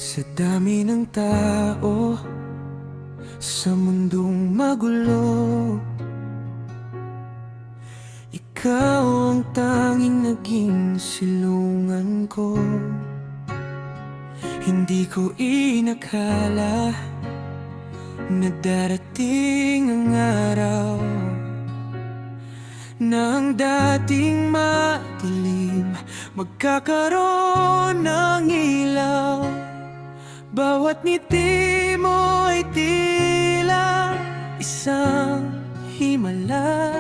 Sa dami ng tao sa mundong magulo, ikaw ang tanging naging silungan ko. Hindi ko inakala na darating ang araw na ang dating madilim magkakaroon ng ilaw. Bawat ngiti mo ay tila isang himala,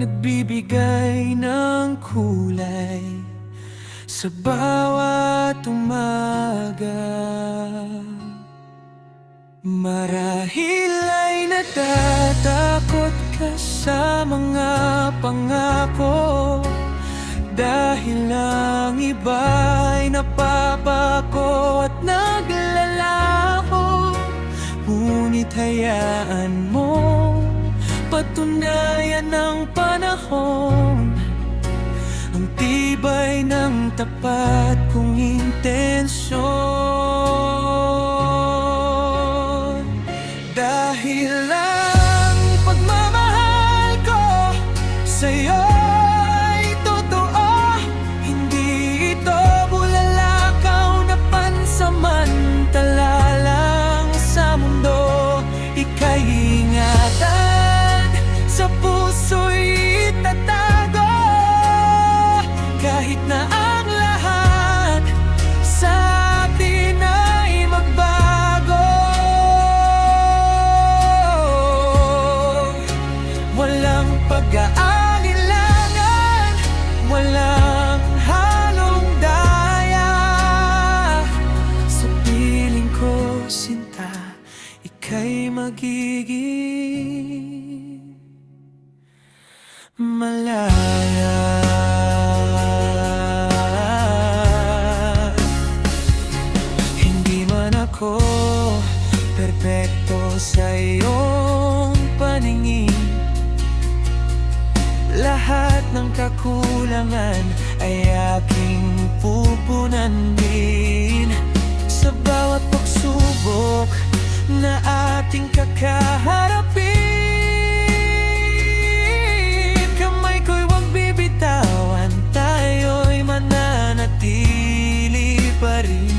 nagbibigay ng kulay sa bawat umaga. Marahil ay natatakot ka sa mga pangako, dahil ang iba'y napapako at naglalaho. Ngunit hayaan mo patunayan ng panahon ang tibay ng tapat kong intensyon. Dahil ang pagmamahal ko sa'yo ay totoo, hindi ito bulalakaw na pansamantala lang sa mundo. Ika'y ingatan, sa puso'y itatago, kahit na ang lahat sa atin ay magbago. Walang pag-aalilangan, walang halong daya. Sa piling ko, sinta, ika'y magiging malaya. Hindi man ako perpekto sa iyong paningin, lahat ng kakulangan ay aking pupunan din. Sa bawat pagsubok na ating kakaharapin, kamay ko'y huwag bibitawan, tayo'y mananatili pa rin.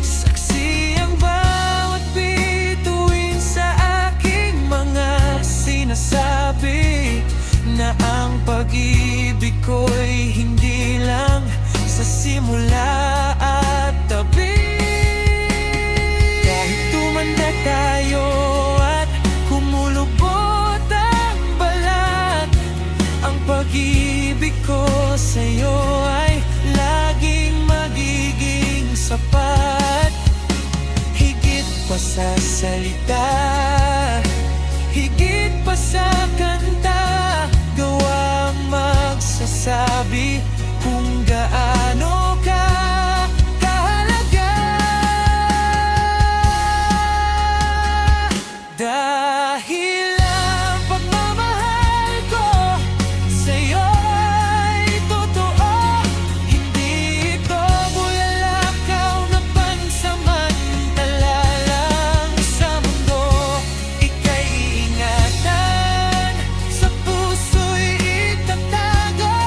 Saksi ang bawat bituin sa aking mga sinasabi, na ang pag-ibig ko'y hindi lang sa simula at tabi. Kahit tumanda tayo at kumulubot ang balat, ang pag-ibig ko sa'yo ay laging magiging sapat. Higit pa sa salita, higit pa sa kanta, gawang magsasabi kung gaano ka kahalaga. Dahil ang pagmamahal ko sa'yo ay totoo, hindi ito bulalakaw na pansamantala lang sa mundo. Ika'y ingatan, sa puso'y itatago,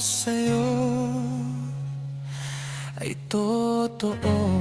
sa'yo ay totoo.